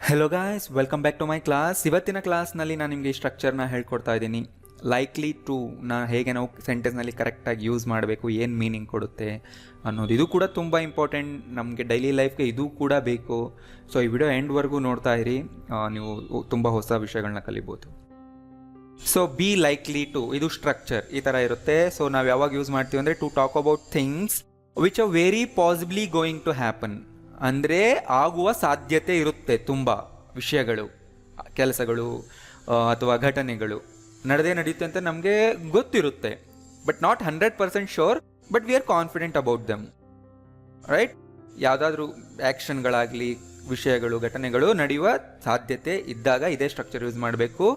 Hello guys, welcome back to my class. ಇವತ್ತಿನ ಕ್ಲಾಸ್ನಲ್ಲಿ ನಾನು ನಿಮಗೆ ಈ ಸ್ಟ್ರಕ್ಚರ್ನ ಹೇಳ್ಕೊಡ್ತಾ ಇದ್ದೀನಿ. ಲೈಕ್ಲಿ ಟು ಹೇಗೆ ನಾವು ಸೆಂಟೆನ್ಸ್ನಲ್ಲಿ ಕರೆಕ್ಟಾಗಿ ಯೂಸ್ ಮಾಡಬೇಕು, ಏನು ಮೀನಿಂಗ್ ಕೊಡುತ್ತೆ ಅನ್ನೋದು, ಇದು ಕೂಡ ತುಂಬ ಇಂಪಾರ್ಟೆಂಟ್. ನಮಗೆ ಡೈಲಿ ಲೈಫ್ಗೆ ಇದು ಕೂಡ ಬೇಕು. ಸೊ ಈ ವಿಡಿಯೋ ಎಂಡ್ವರೆಗೂ ನೋಡ್ತಾ ಇರಿ, ನೀವು ತುಂಬ ಹೊಸ ವಿಷಯಗಳನ್ನ ಕಲಿಬೋದು. ಸೊ ಬಿ ಲೈಕ್ಲಿ ಟು, ಇದು ಸ್ಟ್ರಕ್ಚರ್ ಈ ಥರ ಇರುತ್ತೆ. ಸೊ ನಾವು ಯಾವಾಗ ಯೂಸ್ ಮಾಡ್ತೀವಿ ಅಂದರೆ to talk about things which are very possibly going to happen. ಅಂದರೆ ಆಗುವ ಸಾಧ್ಯತೆ ಇರುತ್ತೆ. ತುಂಬ ವಿಷಯಗಳು, ಕೆಲಸಗಳು ಅಥವಾ ಘಟನೆಗಳು ನಡೆಯುತ್ತೆ ಅಂತ ನಮಗೆ ಗೊತ್ತಿರುತ್ತೆ. But not 100% sure, but we are confident about them, right? ಯಾವುದಾದ್ರೂ ಆ್ಯಕ್ಷನ್ಗಳಾಗಲಿ, ವಿಷಯಗಳು, ಘಟನೆಗಳು ನಡೆಯುವ ಸಾಧ್ಯತೆ ಇದ್ದಾಗ ಇದೇ ಸ್ಟ್ರಕ್ಚರ್ ಯೂಸ್ ಮಾಡಬೇಕು.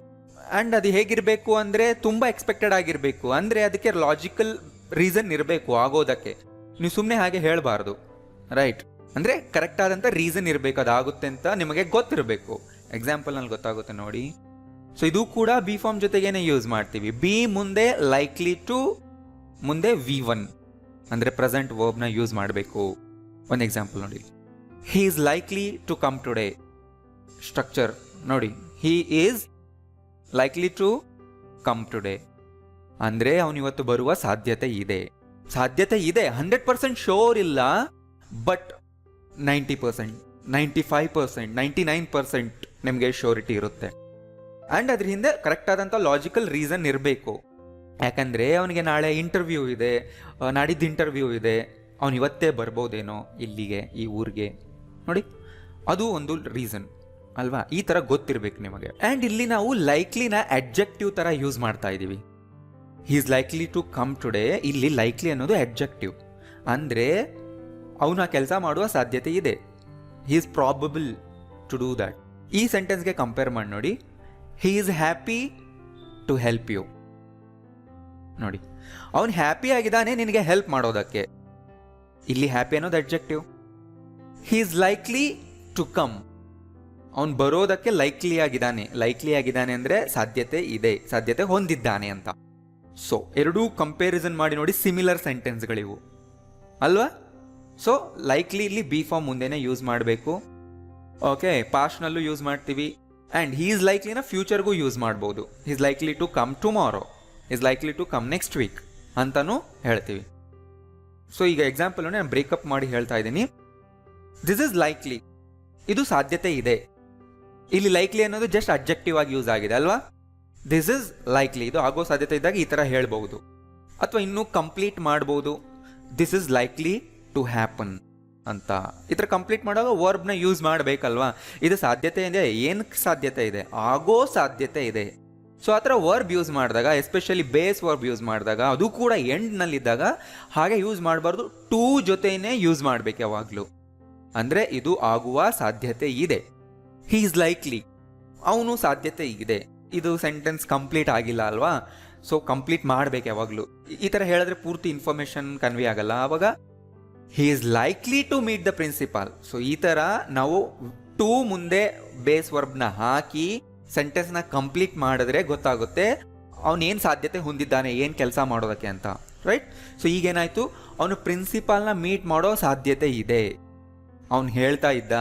ಆ್ಯಂಡ್ ಅದು ಹೇಗಿರಬೇಕು ಅಂದರೆ ತುಂಬ ಎಕ್ಸ್ಪೆಕ್ಟೆಡ್ ಆಗಿರಬೇಕು. ಅಂದರೆ ಅದಕ್ಕೆ ಲಾಜಿಕಲ್ ರೀಸನ್ ಇರಬೇಕು ಆಗೋದಕ್ಕೆ. ನೀವು ಸುಮ್ಮನೆ ಹಾಗೆ ಹೇಳಬಾರ್ದು, ರೈಟ್? ಅಂದರೆ ಕರೆಕ್ಟ್ ಆದಂಥ ರೀಸನ್ ಇರಬೇಕು, ಅದಾಗುತ್ತೆ ಅಂತ ನಿಮಗೆ ಗೊತ್ತಿರಬೇಕು. ಎಕ್ಸಾಂಪಲ್ನಲ್ಲಿ ಗೊತ್ತಾಗುತ್ತೆ ನೋಡಿ. ಸೊ ಇದು ಕೂಡ ಬಿ ಫಾರ್ಮ್ ಜೊತೆಗೇನೆ ಯೂಸ್ ಮಾಡ್ತೀವಿ. ಬಿ ಮುಂದೆ ಲೈಕ್ಲಿ ಟು, ಮುಂದೆ V1 ಅಂದರೆ ಪ್ರೆಸೆಂಟ್ ವರ್ಬ್ನ ಯೂಸ್ ಮಾಡಬೇಕು. ಒಂದು ಎಕ್ಸಾಂಪಲ್ ನೋಡಿ, he is likely to come today. Structure ನೋಡಿ, he is likely to come today ಅಂದರೆ ಅವನು ಇವತ್ತು ಬರುವ ಸಾಧ್ಯತೆ ಇದೆ. 100% ಶೋರ್ ಇಲ್ಲ, ಬಟ್ 90%, 95%, 99% ನಿಮಗೆ ಶ್ಯೂರಿಟಿ ಇರುತ್ತೆ. ಆ್ಯಂಡ್ ಅದ್ರ ಹಿಂದೆ ಕರೆಕ್ಟ್ ಆದಂಥ ಲಾಜಿಕಲ್ ರೀಸನ್ ಇರಬೇಕು. ಯಾಕಂದರೆ ಅವನಿಗೆ ನಾಳೆ ಇಂಟರ್ವ್ಯೂ ಇದೆ, ನಾಡಿದ್ದು ಇಂಟರ್ವ್ಯೂ ಇದೆ, ಅವನು ಇವತ್ತೇ ಬರ್ಬೋದೇನೋ ಇಲ್ಲಿಗೆ, ಈ ಊರಿಗೆ ನೋಡಿ. ಅದು ಒಂದು ರೀಸನ್ ಅಲ್ವಾ? ಈ ಥರ ಗೊತ್ತಿರಬೇಕು ನಿಮಗೆ. ಆ್ಯಂಡ್ ಇಲ್ಲಿ ನಾವು ಲೈಕ್ಲಿನ ಅಡ್ಜೆಕ್ಟಿವ್ ಥರ ಯೂಸ್ ಮಾಡ್ತಾ ಇದ್ದೀವಿ. He is likely to come today, ಇಲ್ಲಿ ಲೈಕ್ಲಿ ಅನ್ನೋದು ಅಡ್ಜೆಕ್ಟಿವ್. ಅಂದರೆ ಅವನು ಆ ಕೆಲಸ ಮಾಡುವ ಸಾಧ್ಯತೆ ಇದೆ. He is probable to do that. ಈ ಸೆಂಟೆನ್ಸ್ಗೆ ಕಂಪೇರ್ ಮಾಡಿ ನೋಡಿ, he is happy to help you. ನೋಡಿ, ಅವನು ಹ್ಯಾಪಿ ಆಗಿದ್ದಾನೆ ನಿನಗೆ ಹೆಲ್ಪ್ ಮಾಡೋದಕ್ಕೆ. ಇಲ್ಲಿ ಹ್ಯಾಪಿ ಅನ್ನೋದು adjective. He is likely to come, ಅವನು ಬರೋದಕ್ಕೆ ಲೈಕ್ಲಿ ಆಗಿದ್ದಾನೆ ಅಂದರೆ ಸಾಧ್ಯತೆ ಇದೆ, ಸಾಧ್ಯತೆ ಹೊಂದಿದ್ದಾನೆ ಅಂತ. ಸೊ ಎರಡೂ ಕಂಪ್ಯಾರಿಸನ್ ಮಾಡಿ ನೋಡಿ, ಸಿಮಿಲರ್ ಸೆಂಟೆನ್ಸ್ಗಳಿವು ಅಲ್ವಾ? ಸೊ ಲೈಕ್ಲಿ ಇಲ್ಲಿ ಬಿ ಫಾರ್ಮ್ ಮುಂದೆನೇ ಯೂಸ್ ಮಾಡಬೇಕು. ಓಕೆ, ಪಾಸ್ಟ್ನಲ್ಲೂ ಯೂಸ್ ಮಾಡ್ತೀವಿ. ಆ್ಯಂಡ್ ಹಿ ಈಸ್ ಲೈಕ್ಲಿನ ಫ್ಯೂಚರ್ಗೂ ಯೂಸ್ ಮಾಡ್ಬೋದು. He is likely to come tomorrow, is likely to come next week ಅಂತಲೂ ಹೇಳ್ತೀವಿ. ಸೊ ಈಗ ಎಕ್ಸಾಂಪಲ್ ನಾನು ಬ್ರೇಕಪ್ ಮಾಡಿ ಹೇಳ್ತಾ ಇದ್ದೀನಿ. ದಿಸ್ ಇಸ್ ಲೈಕ್ಲಿ, ಇದು ಸಾಧ್ಯತೆ ಇದೆ. ಇಲ್ಲಿ ಲೈಕ್ಲಿ ಅನ್ನೋದು ಜಸ್ಟ್ ಅಬ್ಜೆಕ್ಟಿವ್ ಆಗಿ ಯೂಸ್ ಆಗಿದೆ ಅಲ್ವಾ? ದಿಸ್ ಇಸ್ ಲೈಕ್ಲಿ, ಇದು ಆಗೋ ಸಾಧ್ಯತೆ ಇದ್ದಾಗ ಈ ಥರ ಹೇಳ್ಬೋದು. ಅಥವಾ ಇನ್ನೂ ಕಂಪ್ಲೀಟ್ ಮಾಡ್ಬೋದು, this is likely to happen ಅಂತ. ಈ ಥರ ಕಂಪ್ಲೀಟ್ ಮಾಡುವಾಗ ವರ್ಬ್ನ ಯೂಸ್ ಮಾಡಬೇಕಲ್ವಾ? ಇದು ಸಾಧ್ಯತೆ ಇದೆ, ಏನಕ್ಕೆ ಸಾಧ್ಯತೆ ಇದೆ? ಆಗೋ ಸಾಧ್ಯತೆ ಇದೆ. ಸೊ ಆ ಥರ ವರ್ಬ್ ಯೂಸ್ ಮಾಡಿದಾಗ, ಎಸ್ಪೆಷಲಿ ಬೇಸ್ ವರ್ಬ್ ಯೂಸ್ ಮಾಡಿದಾಗ, ಅದು ಕೂಡ ಎಂಡ್ನಲ್ಲಿದ್ದಾಗ ಹಾಗೆ ಯೂಸ್ ಮಾಡಬಾರ್ದು. ಟು ಜೊತೆನೇ ಯೂಸ್ ಮಾಡಬೇಕು ಯಾವಾಗಲೂ. ಅಂದರೆ ಇದು ಆಗುವ ಸಾಧ್ಯತೆ ಇದೆ. ಹಿ ಈಸ್ ಲೈಕ್ಲಿ, ಅವನು ಸಾಧ್ಯತೆ ಇದೆ. ಇದು ಸೆಂಟೆನ್ಸ್ ಕಂಪ್ಲೀಟ್ ಆಗಿಲ್ಲ ಅಲ್ವಾ? ಸೊ ಕಂಪ್ಲೀಟ್ ಮಾಡಬೇಕು ಯಾವಾಗಲೂ. ಈ ಥರ ಹೇಳಿದ್ರೆ ಪೂರ್ತಿ ಇನ್ಫಾರ್ಮೇಷನ್ ಕನ್ವೆ ಆಗಲ್ಲ. ಆವಾಗ he is likely to meet the principal. So ಈ ಥರ ನಾವು ಟು ಮುಂದೆ ಬೇಸ್ ವರ್ಬ್ನ ಹಾಕಿ ಸೆಂಟೆನ್ಸ್ನ ಕಂಪ್ಲೀಟ್ ಮಾಡಿದ್ರೆ ಗೊತ್ತಾಗುತ್ತೆ ಅವನೇನು ಸಾಧ್ಯತೆ ಹೊಂದಿದ್ದಾನೆ, ಏನು ಕೆಲಸ ಮಾಡೋದಕ್ಕೆ ಅಂತ, ರೈಟ್? ಸೊ ಈಗೇನಾಯಿತು, ಅವನು ಪ್ರಿನ್ಸಿಪಾಲ್ನ ಮೀಟ್ ಮಾಡೋ ಸಾಧ್ಯತೆ ಇದೆ. ಅವನು ಹೇಳ್ತಾ ಇದ್ದ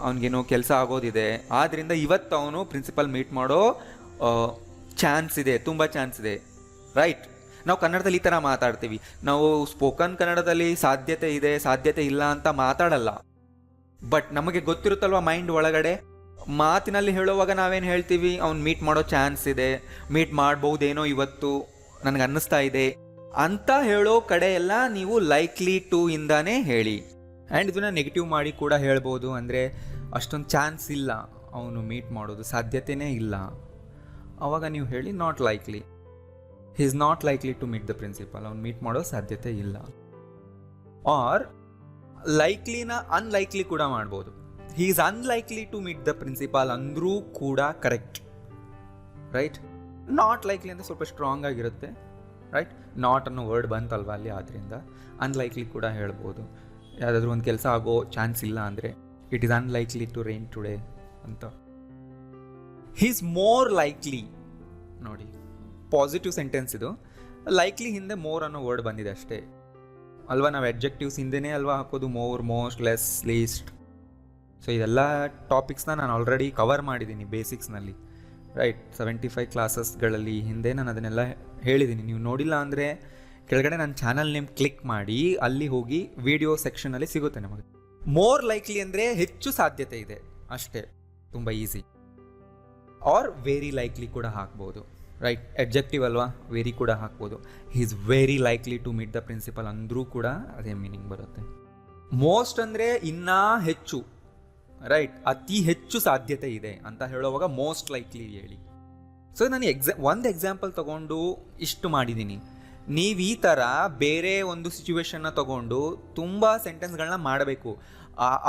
ಅವನಿಗೇನೋ ಕೆಲಸ ಆಗೋದಿದೆ, ಆದ್ದರಿಂದ ಇವತ್ತು ಅವನು ಪ್ರಿನ್ಸಿಪಲ್ ಮೀಟ್ ಮಾಡೋ ಚಾನ್ಸ್ ಇದೆ, ತುಂಬ ಚಾನ್ಸ್ ಇದೆ, ರೈಟ್? ನಾವು ಕನ್ನಡದಲ್ಲಿ ಈ ಥರ ಮಾತಾಡ್ತೀವಿ. ನಾವು ಸ್ಪೋಕನ್ ಕನ್ನಡದಲ್ಲಿ ಸಾಧ್ಯತೆ ಇದೆ, ಸಾಧ್ಯತೆ ಇಲ್ಲ ಅಂತ ಮಾತಾಡಲ್ಲ. ಬಟ್ ನಮಗೆ ಗೊತ್ತಿರುತ್ತಲ್ವ ಮೈಂಡ್ ಒಳಗಡೆ, ಮಾತಿನಲ್ಲಿ ಹೇಳುವಾಗ ನಾವೇನು ಹೇಳ್ತೀವಿ? ಅವ್ನು ಮೀಟ್ ಮಾಡೋ ಚಾನ್ಸ್ ಇದೆ, ಮೀಟ್ ಮಾಡ್ಬೋದೇನೋ ಇವತ್ತು, ನನಗೆ ಅನ್ನಿಸ್ತಾ ಇದೆ ಅಂತ ಹೇಳೋ ಕಡೆ ಎಲ್ಲ ನೀವು ಲೈಕ್ಲಿ ಟು ಇಂದಾನೇ ಹೇಳಿ. ಆ್ಯಂಡ್ ಇದನ್ನು ನೆಗೆಟಿವ್ ಮಾಡಿ ಕೂಡ ಹೇಳ್ಬೋದು. ಅಂದರೆ ಅಷ್ಟೊಂದು ಚಾನ್ಸ್ ಇಲ್ಲ, ಅವನು ಮೀಟ್ ಮಾಡೋದು ಸಾಧ್ಯತೆಯೇ ಇಲ್ಲ. ಆವಾಗ ನೀವು ಹೇಳಿ not likely, he is not likely to meet the principal, ಅವ್ನು ಮೀಟ್ ಮಾಡೋ ಸಾಧ್ಯತೆ ಇಲ್ಲ. ಆರ್ ಲೈಕ್ಲಿನ ಅನ್ಲೈಕ್ಲಿ ಕೂಡ ಮಾಡ್ಬೋದು. He is unlikely to meet the principal ಅಂದರೂ ಕೂಡ ಕರೆಕ್ಟ್, ರೈಟ್? ನಾಟ್ ಲೈಕ್ಲಿ ಅಂತ ಸ್ವಲ್ಪ ಸ್ಟ್ರಾಂಗ್ ಆಗಿರುತ್ತೆ, ರೈಟ್? ನಾಟ್ ಅನ್ನೋ ವರ್ಡ್ ಬಂತಲ್ವ ಅಲ್ಲಿ, ಆದ್ದರಿಂದ ಅನ್ಲೈಕ್ಲಿ ಕೂಡ ಹೇಳ್ಬೋದು. ಯಾವುದಾದ್ರೂ ಒಂದು ಕೆಲಸ ಆಗೋ ಚಾನ್ಸ್ ಇಲ್ಲ ಅಂದರೆ it is unlikely to rain today ಅಂತ. ಹಿ ಈಸ್ ಮೋರ್ ಲೈಕ್ಲಿ, ನೋಡಿ ಪಾಸಿಟಿವ್ ಸೆಂಟೆನ್ಸ್ ಇದು. ಲೈಕ್ಲಿ ಹಿಂದೆ ಮೋರ್ ಅನ್ನೋ ವರ್ಡ್ ಬಂದಿದೆ ಅಷ್ಟೇ ಅಲ್ವಾ? ನಾವು ಅಡ್ಜೆಕ್ಟಿವ್ಸ್ ಹಿಂದೆನೇ ಅಲ್ವಾ ಹಾಕೋದು, more, most, less, least. So ಇದೆಲ್ಲ ಟಾಪಿಕ್ಸ್ನ ನಾನು ಆಲ್ರೆಡಿ ಕವರ್ ಮಾಡಿದ್ದೀನಿ ಬೇಸಿಕ್ಸ್ನಲ್ಲಿ, ರೈಟ್. 75 ಕ್ಲಾಸಸ್ಗಳಲ್ಲಿ ಹಿಂದೆ ನಾನು ಅದನ್ನೆಲ್ಲ ಹೇಳಿದ್ದೀನಿ. ನೀವು ನೋಡಿಲ್ಲ ಅಂದರೆ ಕೆಳಗಡೆ ನನ್ನ ಚಾನಲ್ ನೇಮ್ ಕ್ಲಿಕ್ ಮಾಡಿ, ಅಲ್ಲಿ ಹೋಗಿ ವಿಡಿಯೋ ಸೆಕ್ಷನಲ್ಲಿ ಸಿಗುತ್ತೆ ನಮಗೆ. ಮೋರ್ ಲೈಕ್ಲಿ ಅಂದರೆ ಹೆಚ್ಚು ಸಾಧ್ಯತೆ ಇದೆ ಅಷ್ಟೇ, ತುಂಬ ಈಸಿ. ಆರ್ ವೆರಿ ಲೈಕ್ಲಿ ಕೂಡ ಹಾಕ್ಬೋದು, ರೈಟ್. ಅಡ್ಜೆಕ್ಟಿವ್ ಅಲ್ವಾ, ವೆರಿ ಕೂಡ ಹಾಕ್ಬೋದು. He is very likely to meet the principal ಅಂದರೂ ಕೂಡ ಅದೇ ಮೀನಿಂಗ್ ಬರುತ್ತೆ. ಮೋಸ್ಟ್ ಅಂದರೆ ಇನ್ನೂ ಹೆಚ್ಚು, ರೈಟ್. ಅತಿ ಹೆಚ್ಚು ಸಾಧ್ಯತೆ ಇದೆ ಅಂತ ಹೇಳುವಾಗ ಮೋಸ್ಟ್ ಲೈಕ್ಲಿ ಹೇಳಿ. ಸೊ ನಾನು ಒಂದು ಎಕ್ಸಾಂಪಲ್ ತಗೊಂಡು ಇಷ್ಟು ಮಾಡಿದ್ದೀನಿ. ನೀವು ಈ ಥರ ಬೇರೆ ಒಂದು ಸಿಚುವೇಶನ್ನ ತಗೊಂಡು ತುಂಬ ಸೆಂಟೆನ್ಸ್ಗಳನ್ನ ಮಾಡಬೇಕು.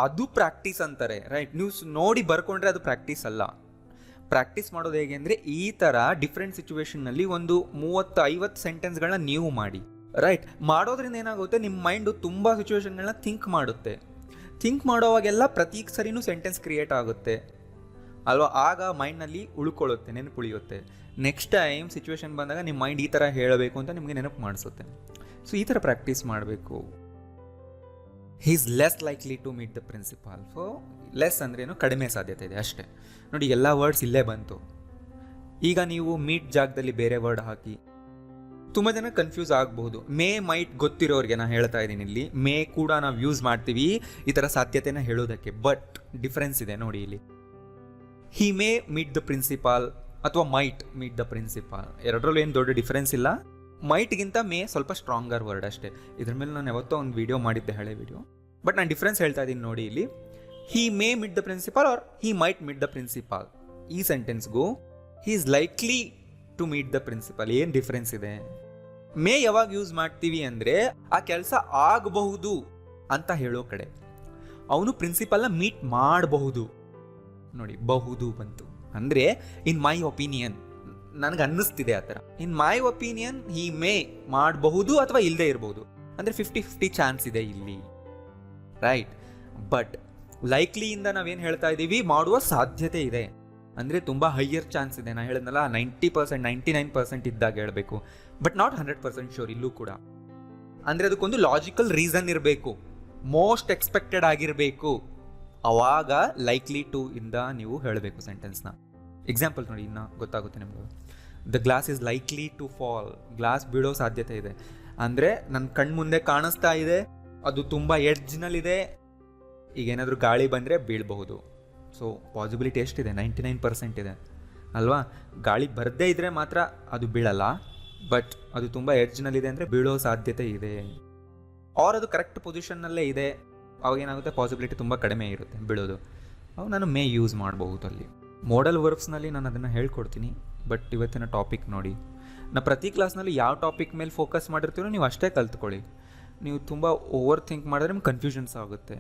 ಅದು ಪ್ರಾಕ್ಟೀಸ್ ಅಂತಾರೆ, ರೈಟ್. ನೀವು ನೋಡಿ ಬರ್ಕೊಂಡ್ರೆ ಅದು ಪ್ರಾಕ್ಟೀಸ್ ಅಲ್ಲ. ಪ್ರಾಕ್ಟೀಸ್ ಮಾಡೋದು ಹೇಗೆ ಅಂದರೆ, ಈ ಥರ ಡಿಫ್ರೆಂಟ್ ಸಿಚುವೇಶನ್ನಲ್ಲಿ ಒಂದು 30-50 ಸೆಂಟೆನ್ಸ್ಗಳನ್ನ ನೀವು ಮಾಡಿ, ರೈಟ್. ಮಾಡೋದ್ರಿಂದ ಏನಾಗುತ್ತೆ, ನಿಮ್ಮ ಮೈಂಡು ತುಂಬ ಸಿಚುವೇಶನ್ಗಳನ್ನ ಥಿಂಕ್ ಮಾಡುತ್ತೆ. ಥಿಂಕ್ ಮಾಡೋವಾಗೆಲ್ಲ ಪ್ರತಿ ಸರಿನೂ ಸೆಂಟೆನ್ಸ್ ಕ್ರಿಯೇಟ್ ಆಗುತ್ತೆ ಅಲ್ವಾ. ಆಗ ಮೈಂಡ್ನಲ್ಲಿ ಉಳ್ಕೊಳ್ಳುತ್ತೆ, ನೆನಪುಳಿಯುತ್ತೆ. ನೆಕ್ಸ್ಟ್ ಟೈಮ್ ಸಿಚುವೇಶನ್ ಬಂದಾಗ ನಿಮ್ಮ ಮೈಂಡ್ ಈ ಥರ ಹೇಳಬೇಕು ಅಂತ ನಿಮಗೆ ನೆನಪು ಮಾಡಿಸುತ್ತೆ. ಸೊ ಈ ಥರ ಪ್ರಾಕ್ಟೀಸ್ ಮಾಡಬೇಕು. He is less likely to meet the principal. So less ಅಂದ್ರೇನು, ಕಡಿಮೆ ಸಾಧ್ಯತೆ ಇದೆ ಅಷ್ಟೇ. ನೋಡಿ, ಎಲ್ಲ ವರ್ಡ್ಸ್ ಇಲ್ಲೇ ಬಂತು. ಈಗ ನೀವು ಮೀಟ್ ಜಾಗದಲ್ಲಿ ಬೇರೆ ವರ್ಡ್ ಹಾಕಿ, ತುಂಬ ಜನ ಕನ್ಫ್ಯೂಸ್ ಆಗಬಹುದು. ಮೇ ಮೈಟ್ ಗೊತ್ತಿರೋರಿಗೆ ನಾನು ಹೇಳ್ತಾ ಇದ್ದೀನಿ, ಇಲ್ಲಿ ಮೇ ಕೂಡ ನಾವು ಯೂಸ್ ಮಾಡ್ತೀವಿ ಈ ಥರ ಸಾಧ್ಯತೆನ ಹೇಳೋದಕ್ಕೆ. ಬಟ್ ಡಿಫ್ರೆನ್ಸ್ ಇದೆ ನೋಡಿ ಇಲ್ಲಿ. He may meet the principal ಅಥವಾ ಮೈಟ್ ಮೀಟ್ ದ ಪ್ರಿನ್ಸಿಪಾಲ್, ಎರಡರಲ್ಲೂ ಏನು ದೊಡ್ಡ ಡಿಫ್ರೆನ್ಸ್ ಇಲ್ಲ. ಮೈಟ್ಗಿಂತ ಮೇ ಸ್ವಲ್ಪ ಸ್ಟ್ರಾಂಗರ್ ವರ್ಡ್ ಅಷ್ಟೇ. ಇದ್ರ ಮೇಲೆ ನಾನು ಯಾವತ್ತೋ ಒಂದು ವಿಡಿಯೋ ಮಾಡಿದ್ದೆ, ಹಳೆ ವಿಡಿಯೋ. ಬಟ್ ನಾನು ಡಿಫ್ರೆನ್ಸ್ ಹೇಳ್ತಾ ಇದ್ದೀನಿ ನೋಡಿ ಇಲ್ಲಿ. He may meet the principal or he might meet the principal, ಈ ಸೆಂಟೆನ್ಸ್ಗೂ he is likely to meet the principal ಏನು ಡಿಫ್ರೆನ್ಸ್ ಇದೆ. ಮೇ ಯಾವಾಗ ಯೂಸ್ ಮಾಡ್ತೀವಿ ಅಂದರೆ, ಆ ಕೆಲಸ ಆಗಬಹುದು ಅಂತ ಹೇಳೋ ಕಡೆ. ಅವನು ಪ್ರಿನ್ಸಿಪಲ್ನ ಮೀಟ್ ಮಾಡಬಹುದು, ನೋಡಿ ಬಹುದು ಬಂತು ಅಂದರೆ ಇನ್ ಮೈ ಒಪಿನಿಯನ್, ನನಗೆ ಅನ್ನಿಸ್ತಿದೆ ಆ ಥರ. ಇನ್ ಮೈ ಒಪಿನಿಯನ್ ಹಿ ಮೇ ಮಾಡಬಹುದು ಅಥವಾ ಇಲ್ಲದೆ ಇರಬಹುದು, ಅಂದರೆ 50-50 ಚಾನ್ಸ್ ಇದೆ ಇಲ್ಲಿ, ರೈಟ್. ಬಟ್ ಲೈಕ್ಲಿಯಿಂದ ನಾವೇನು ಹೇಳ್ತಾ ಇದ್ದೀವಿ, ಮಾಡುವ ಸಾಧ್ಯತೆ ಇದೆ ಅಂದರೆ ತುಂಬ ಹೈಯರ್ ಚಾನ್ಸ್ ಇದೆ. ನಾನು ಹೇಳಿದ್ನಲ್ಲ 90%, 99% ಇದ್ದಾಗ ಹೇಳಬೇಕು. ಬಟ್ ನಾಟ್ 100% ಶೋರ್ ಇಲ್ಲೂ ಕೂಡ. ಅಂದರೆ ಅದಕ್ಕೊಂದು ಲಾಜಿಕಲ್ ರೀಸನ್ ಇರಬೇಕು, ಮೋಸ್ಟ್ ಎಕ್ಸ್ಪೆಕ್ಟೆಡ್ ಆಗಿರಬೇಕು. ಅವಾಗ ಲೈಕ್ಲಿ ಟು ಇಂದ ನೀವು ಹೇಳಬೇಕು ಸೆಂಟೆನ್ಸ್ನ. ಎಕ್ಸಾಂಪಲ್ ನೋಡಿ, ಇನ್ನು ಗೊತ್ತಾಗುತ್ತೆ ನಿಮಗೆ. The glass is likely to fall, glass ಬೀಳೋ ಸಾಧ್ಯತೆ ಇದೆ ಅಂದರೆ ನನ್ನ ಕಣ್ಣು ಮುಂದೆ ಕಾಣಿಸ್ತಾ ಇದೆ, ಅದು ತುಂಬ ಎಡ್ಜ್ನಲ್ಲಿದೆ, ಈಗ ಏನಾದರೂ ಗಾಳಿ ಬಂದರೆ ಬೀಳಬಹುದು. ಸೊ ಪಾಸಿಬಿಲಿಟಿ ಎಷ್ಟಿದೆ, 99% ಇದೆ ಅಲ್ವಾ. ಗಾಳಿ ಬರದೇ ಇದ್ದರೆ ಮಾತ್ರ ಅದು ಬೀಳಲ್ಲ, ಬಟ್ ಅದು ತುಂಬ ಎಡ್ಜ್ನಲ್ಲಿದೆ ಅಂದರೆ ಬೀಳೋ ಸಾಧ್ಯತೆ ಇದೆ. ಆರ್ ಅದು ಕರೆಕ್ಟ್ ಪೊಸಿಷನ್ನಲ್ಲೇ ಇದೆ, ಅವಾಗ ಏನಾಗುತ್ತೆ, ಪಾಸಿಬಿಲಿಟಿ ತುಂಬ ಕಡಿಮೆ ಇರುತ್ತೆ ಬೀಳೋದು. ಅವಾಗ ನಾನು ಮೇ ಯೂಸ್ ಮಾಡಬಹುದು ಅಲ್ಲಿ. ಮೋಡಲ್ ವರ್ಬ್ಸ್ನಲ್ಲಿ ನಾನು ಅದನ್ನು ಹೇಳ್ಕೊಡ್ತೀನಿ. ಬಟ್ ಇವತ್ತಿನ ಟಾಪಿಕ್ ನೋಡಿ, ನಾನು ಪ್ರತಿ ಕ್ಲಾಸ್ನಲ್ಲಿ ಯಾವ ಟಾಪಿಕ್ ಮೇಲೆ ಫೋಕಸ್ ಮಾಡಿರ್ತೀರೋ ನೀವು ಅಷ್ಟೇ ಕಲ್ತ್ಕೊಳ್ಳಿ. ನೀವು ತುಂಬ ಓವರ್ ಥಿಂಕ್ ಮಾಡಿದ್ರೆ ನಿಮ್ಗೆ ಕನ್ಫ್ಯೂಷನ್ಸ್ ಆಗುತ್ತೆ.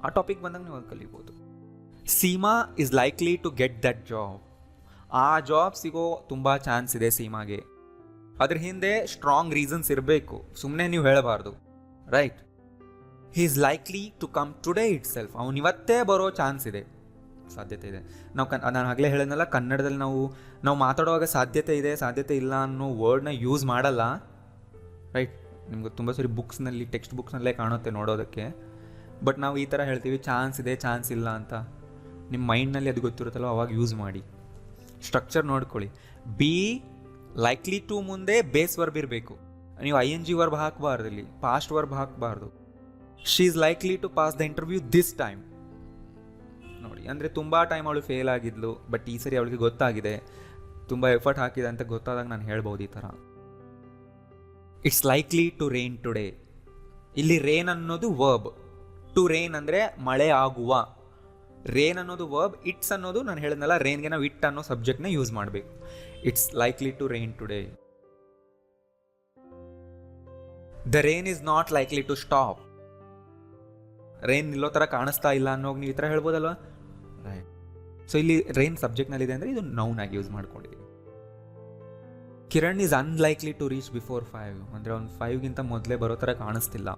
ಆ ಟಾಪಿಕ್ ಬಂದಾಗ ನೀವು ಅದು ಕಲಿಬೋದು. Seema is likely to get that job, ಆ ಜಾಬ್ ಸಿಗೋ ತುಂಬ ಚಾನ್ಸ್ ಇದೆ ಸೀಮಾಗೆ. ಅದ್ರ ಹಿಂದೆ ಸ್ಟ್ರಾಂಗ್ ರೀಸನ್ಸ್ ಇರಬೇಕು, ಸುಮ್ಮನೆ ನೀವು ಹೇಳಬಾರ್ದು, right. He is likely to come today itself, ಅವನು ಇವತ್ತೇ ಬರೋ ಚಾನ್ಸ್ ಇದೆ, ಸಾಧ್ಯತೆ ಇದೆ. ನಾನು ಆಗಲೇ ಹೇಳಿದ್ನಲ್ಲ, ಕನ್ನಡದಲ್ಲಿ ನಾವು ಮಾತಾಡುವಾಗ ಸಾಧ್ಯತೆ ಇದೆ, ಸಾಧ್ಯತೆ ಇಲ್ಲ ಅನ್ನೋ ವರ್ಡ್ನ ಯೂಸ್ ಮಾಡಲ್ಲ, ರೈಟ್. ನಿಮ್ಗೆ ತುಂಬ ಸರಿ ಬುಕ್ಸ್ನಲ್ಲಿ, ಟೆಕ್ಸ್ಟ್ ಬುಕ್ಸ್ನಲ್ಲೇ ಕಾಣುತ್ತೆ ನೋಡೋದಕ್ಕೆ. ಬಟ್ ನಾವು ಈ ಥರ ಹೇಳ್ತೀವಿ, ಚಾನ್ಸ್ ಇದೆ, ಚಾನ್ಸ್ ಇಲ್ಲ ಅಂತ. ನಿಮ್ಮ ಮೈಂಡ್ನಲ್ಲಿ ಅದು ಗೊತ್ತಿರುತ್ತಲ್ಲ, ಅವಾಗ ಯೂಸ್ ಮಾಡಿ. ಸ್ಟ್ರಕ್ಚರ್ ನೋಡ್ಕೊಳ್ಳಿ. ಬಿ ಲೈಕ್ಲಿ ಟು ಮುಂದೆ ಬೇಸ್ ವರ್ಬ್ ಇರಬೇಕು. ನೀವು ING ವರ್ಬ್ ಹಾಕಬಾರ್ದು, ಇಲ್ಲಿ ಪಾಸ್ಟ್ ವರ್ಬ್ ಹಾಕಬಾರ್ದು. She is likely to pass the interview this time. ನೋಡಿ, ಅಂದರೆ ತುಂಬ ಟೈಮ್ ಅವಳು ಫೇಲ್ ಆಗಿದ್ಲು, ಬಟ್ ಈ ಸರಿ ಅವಳಿಗೆ ಗೊತ್ತಾಗಿದೆ, ತುಂಬ ಎಫರ್ಟ್ ಹಾಕಿದೆ ಅಂತ ಗೊತ್ತಾದಾಗ ನಾನು ಹೇಳ್ಬೋದು ಈ ಥರ. It's likely to rain today, ಇಲ್ಲಿ ರೇನ್ ಅನ್ನೋದು ವರ್ಬ್, ಟು ರೇನ್ ಅಂದರೆ ಮಳೆ ಆಗುವ. ರೇನ್ ಅನ್ನೋದು ವರ್ಬ್, ಇಟ್ಸ್ ಅನ್ನೋದು ನಾನು ಹೇಳಿದ್ನಲ್ಲ, ರೇನ್ಗೆ ನಾವು ಇಟ್ ಅನ್ನೋ ಸಬ್ಜೆಕ್ಟ್ನ ಯೂಸ್ ಮಾಡಬೇಕು. It's likely to rain today. The rain is not likely to stop, rain ನಿಲ್ಲೋ ಥರ ಕಾಣಿಸ್ತಾ ಇಲ್ಲ ಅನ್ನೋಗಿ ನೀವು ಈ ಥರ ಹೇಳ್ಬೋದಲ್ವಾ, ರೈಟ್. ಸೊ ಇಲ್ಲಿ ರೇನ್ ಸಬ್ಜೆಕ್ಟ್ನಲ್ಲಿದೆ ಅಂದರೆ ಇದು ನೌನ್ ಆಗಿ ಯೂಸ್ ಮಾಡ್ಕೊಂಡಿದ್ದೀವಿ. Kiran is unlikely to reach before 5, ಅಂದರೆ ಅವ್ನು 5ಗಿಂತ ಮೊದಲೇ ಬರೋ ಥರ ಕಾಣಿಸ್ತಿಲ್ಲ.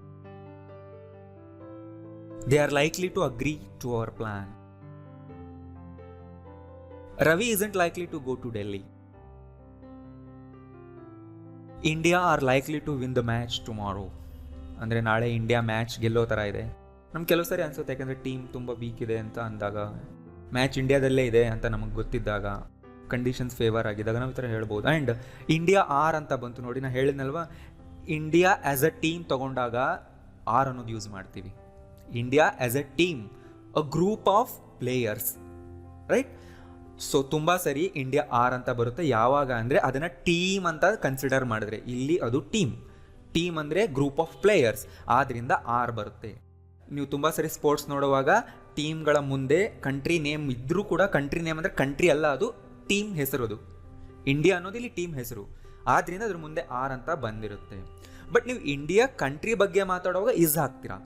They are likely to agree to our plan. Ravi isn't likely to go to Delhi. India are likely to win the match tomorrow. ಅಂದರೆ ನಾಳೆ ಇಂಡಿಯಾ ಮ್ಯಾಚ್ ಗೆಲ್ಲೋ ಥರ ಇದೆ, ನಮ್ಗೆ ಕೆಲವು ಸರಿ ಅನಿಸುತ್ತೆ, ಯಾಕಂದರೆ ಟೀಮ್ ತುಂಬ ವೀಕ್ ಇದೆ ಅಂತ ಅಂದಾಗ, ಮ್ಯಾಚ್ ಇಂಡಿಯಾದಲ್ಲೇ ಇದೆ ಅಂತ ನಮಗೆ ಗೊತ್ತಿದ್ದಾಗ, ಕಂಡೀಷನ್ಸ್ ಫೇವರ್ ಆಗಿದ್ದಾಗ ನಾವು ಈ ಥರ ಹೇಳ್ಬೋದು. ಆ್ಯಂಡ್ ಇಂಡಿಯಾ ಆರ್ ಅಂತ ಬಂತು ನೋಡಿ, ನಾನು ಹೇಳಿದ್ನಲ್ವ, ಇಂಡಿಯಾ ಆ್ಯಸ್ ಅ ಟೀಮ್ ತೊಗೊಂಡಾಗ ಆರ್ ಅನ್ನೋದು ಯೂಸ್ ಮಾಡ್ತೀವಿ. India as a team, a group of players, right? So ತುಂಬ ಸರಿ ಇಂಡಿಯಾ ಆರ್ ಅಂತ ಬರುತ್ತೆ. ಯಾವಾಗ ಅಂದರೆ ಅದನ್ನು ಟೀಮ್ ಅಂತ ಕನ್ಸಿಡರ್ ಮಾಡಿದ್ರೆ, ಇಲ್ಲಿ ಅದು ಟೀಮ್ ಅಂದರೆ ಗ್ರೂಪ್ ಆಫ್ ಪ್ಲೇಯರ್ಸ್, ಆದ್ದರಿಂದ ಆರ್ ಬರುತ್ತೆ. ನೀವು ತುಂಬ ಸರಿ ಸ್ಪೋರ್ಟ್ಸ್ ನೋಡುವಾಗ ಟೀಮ್ಗಳ ಮುಂದೆ ಕಂಟ್ರಿ ನೇಮ್ ಇದ್ದರೂ ಕೂಡ, ಕಂಟ್ರಿ ನೇಮ್ ಅಂದರೆ ಕಂಟ್ರಿ ಅಲ್ಲ, ಅದು ಟೀಮ್ ಹೆಸರು. ಅದು ಇಂಡಿಯಾ ಅನ್ನೋದು ಇಲ್ಲಿ ಟೀಮ್ ಹೆಸರು, ಆದ್ದರಿಂದ ಅದ್ರ ಮುಂದೆ ಆರ್ ಅಂತ ಬಂದಿರುತ್ತೆ. ಬಟ್ ನೀವು ಇಂಡಿಯಾ ಕಂಟ್ರಿ ಬಗ್ಗೆ ಮಾತಾಡುವಾಗ ಈಸ್ ಹಾಕ್ತೀರಾ,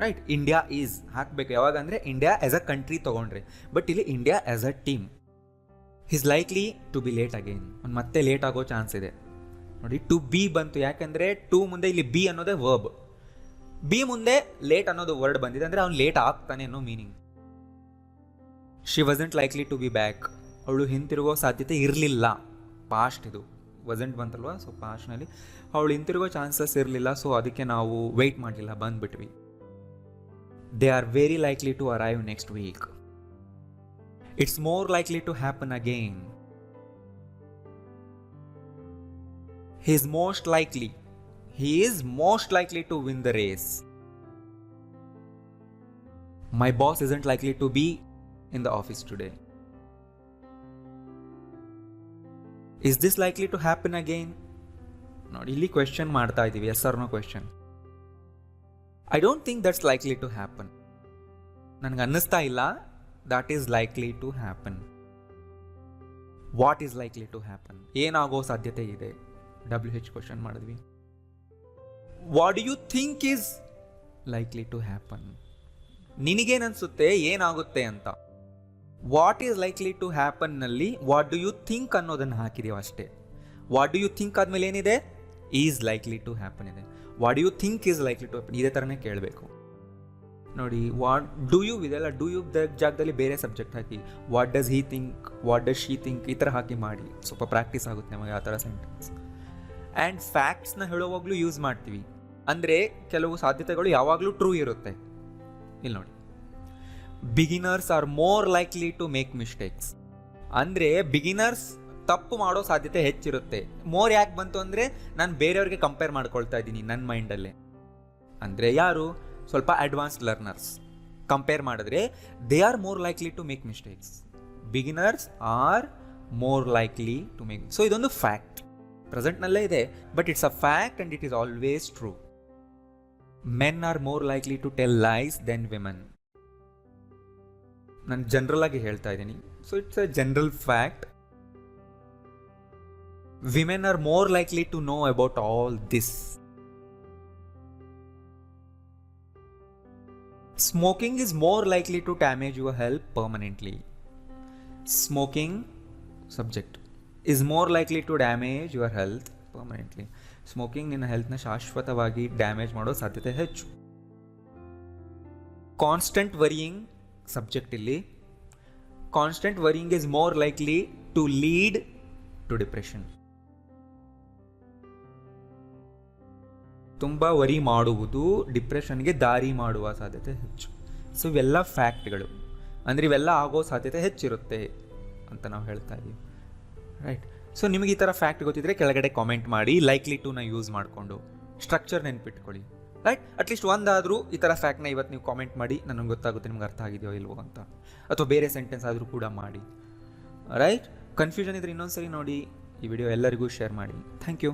ರೈಟ್? ಇಂಡಿಯಾ ಈಸ್ ಹಾಕಬೇಕು ಯಾವಾಗ ಅಂದರೆ ಇಂಡಿಯಾ ಆ್ಯಸ್ ಅ ಕಂಟ್ರಿ ತೊಗೊಂಡ್ರೆ. ಬಟ್ ಇಲ್ಲಿ India as a team. Is likely to be late again, ಮತ್ತೆ ಲೇಟ್ ಆಗೋ ಚಾನ್ಸ್ ಇದೆ ನೋಡಿ. ಟು ಬಿ ಬಂತು, ಯಾಕಂದರೆ ಟು ಮುಂದೆ ಇಲ್ಲಿ ಬಿ ಅನ್ನೋದೇ ವರ್ಬ್, ಬಿ ಮುಂದೆ ಲೇಟ್ ಅನ್ನೋದು ವರ್ಡ್ ಬಂದಿದೆ ಅಂದರೆ ಅವ್ನು ಲೇಟ್ ಆಗ್ತಾನೆ ಅನ್ನೋ meaning. She wasn't likely to be back, ಅವಳು ಹಿಂತಿರುಗೋ ಸಾಧ್ಯತೆ ಇರಲಿಲ್ಲ. ಪಾಸ್ಟ್ ಇದು, ವಸಂಟ್ ಬಂತಲ್ವ, ಸೊ ಪಾಸ್ಟ್ನಲ್ಲಿ ಅವಳು ಹಿಂತಿರುಗೋ ಚಾನ್ಸಸ್ ಇರಲಿಲ್ಲ. ಸೊ ಅದಕ್ಕೆ ನಾವು ವೆಯ್ಟ್ ಮಾಡಲಿಲ್ಲ, ಬಂದ್ಬಿಟ್ವಿ. They are very likely to arrive next week. It's more likely to happen again. He is most likely, he is most likely to win the race. My boss isn't likely to be in the office today. Is this likely to happen again? ನೋಡಿ, ಇಲ್ಲಿ question ಮಾಡ್ತಾ ಇದ್ದೀವಿ, yes or no question. I don't think that's likely to happen. ನನಗೆ ಅನ್ನಿಸ್ತಾ ಇಲ್ಲ that is likely to happen. What is likely to happen? ಏನಾಗೋ ಸಾಧ್ಯತೆ ಇದೆ? WH question ಮಾಡಿದ್ವಿ. What do you think is likely to happen? ನಿನಗೇನನ್ಸುತ್ತೆ ಏನಾಗುತ್ತೆ ಅಂತ. What is likely to happen ನಲ್ಲಿ ವಾಟ್ ಡು ಯು ಥಿಂಕ್ ಅನ್ನೋದನ್ನು ಹಾಕಿದೀವಿ ಅಷ್ಟೇ. ವಾಟ್ ಡು ಯು ಥಿಂಕ್ ಆದಮೇಲೆ ಏನಿದೆ? ಈಸ್ ಲೈಕ್ಲಿ ಟು ಹ್ಯಾಪನ್ ಇದೆ. What do you think is likely to happen, ಇದೇ ಥರನೇ ಕೇಳಬೇಕು ನೋಡಿ. ವಾಟ್ ಡು ಯು ಇದೆಲ್ಲ ಡು ಯು ಜಾಗದಲ್ಲಿ ಬೇರೆ ಸಬ್ಜೆಕ್ಟ್ ಹಾಕಿ, what does he think, what does she think, ಈ ಥರ ಹಾಕಿ ಮಾಡಿ. ಸ್ವಲ್ಪ ಪ್ರಾಕ್ಟೀಸ್ ಆಗುತ್ತೆ ನಮಗೆ ಆ ಥರ ಸೆಂಟೆನ್ಸ್. ಆ್ಯಂಡ್ ಫ್ಯಾಕ್ಟ್ಸ್ನ ಹೇಳುವಾಗಲೂ ಯೂಸ್ ಮಾಡ್ತೀವಿ. ಅಂದರೆ ಕೆಲವು ಸಾಧ್ಯತೆಗಳು ಯಾವಾಗಲೂ ಟ್ರೂ ಇರುತ್ತೆ. ಇಲ್ಲಿ ನೋಡಿ, beginners are more likely to make mistakes. ಅಂದರೆ ಬಿಗಿನರ್ಸ್ ತಪ್ಪು ಮಾಡೋ ಸಾಧ್ಯತೆ ಹೆಚ್ಚಿರುತ್ತೆ. ಮೋರ್ ಯಾಕೆ ಬಂತು ಅಂದರೆ ನಾನು ಬೇರೆಯವ್ರಿಗೆ ಕಂಪೇರ್ ಮಾಡ್ಕೊಳ್ತಾ ಇದ್ದೀನಿ ನನ್ನ ಮೈಂಡಲ್ಲೇ. ಅಂದರೆ ಯಾರು ಸ್ವಲ್ಪ ಅಡ್ವಾನ್ಸ್ಡ್ ಲರ್ನರ್ಸ್ ಕಂಪೇರ್ ಮಾಡಿದ್ರೆ they are more likely to make mistakes. Beginners are more likely to make. So ಇದೊಂದು ಫ್ಯಾಕ್ಟ್, ಪ್ರೆಸೆಂಟ್ನಲ್ಲೇ ಇದೆ, but it's a fact and it is always true. Men are more likely to tell lies than women. ನಾನು general ಆಗಿ ಹೇಳ್ತಾ ಇದ್ದೀನಿ, so it's a general fact. Women are more likely to know about all this. Smoking is more likely to damage your health permanently. Smoking, subject, is more likely to damage your health permanently. Smoking ನಿನ್ನ ಹೆಲ್ತ್ನ ಶಾಶ್ವತವಾಗಿ damage ಮಾಡೋ ಸಾಧ್ಯತೆ ಹೆಚ್ಚು. Constant varying, subject ಇಲ್ಲಿ. Constant varying is more likely to lead to depression. ತುಂಬ worry ಮಾಡುವುದು ಡಿಪ್ರೆಷನ್ಗೆ ದಾರಿ ಮಾಡುವ ಸಾಧ್ಯತೆ ಹೆಚ್ಚು. ಸೊ ಇವೆಲ್ಲ ಫ್ಯಾಕ್ಟ್ಗಳು, ಅಂದರೆ ಇವೆಲ್ಲ ಆಗೋ ಸಾಧ್ಯತೆ ಹೆಚ್ಚಿರುತ್ತೆ ಅಂತ ನಾವು ಹೇಳ್ತಾ ಇದ್ದೀವಿ, ರೈಟ್? ಸೊ ನಿಮಗೆ ಈ ಥರ ಫ್ಯಾಕ್ಟ್ ಗೊತ್ತಿದ್ರೆ ಕೆಳಗಡೆ ಕಾಮೆಂಟ್ ಮಾಡಿ. ಲೈಕ್ಲಿ ಟುನ ಯೂಸ್ ಮಾಡಿಕೊಂಡು ಸ್ಟ್ರಕ್ಚರ್ ನೆನ್ಪಿಟ್ಕೊಳ್ಳಿ, ರೈಟ್? ಅಟ್ಲೀಸ್ಟ್ ಒಂದಾದರೂ ಈ ಥರ ಫ್ಯಾಕ್ಟ್ನ ಇವತ್ತು ನೀವು ಕಾಮೆಂಟ್ ಮಾಡಿ, ನನಗೆ ಗೊತ್ತಾಗುತ್ತೆ ನಿಮ್ಗೆ ಅರ್ಥ ಆಗಿದೆಯೋ ಇಲ್ವೋ ಅಂತ. ಅಥವಾ ಬೇರೆ ಸೆಂಟೆನ್ಸ್ ಆದರೂ ಕೂಡ ಮಾಡಿ, ರೈಟ್? ಕನ್ಫ್ಯೂಷನ್ ಇದ್ದರೆ ಇನ್ನೊಂದು ಸರಿ ನೋಡಿ. ಈ ವಿಡಿಯೋ ಎಲ್ಲರಿಗೂ ಶೇರ್ ಮಾಡಿ. Thank you.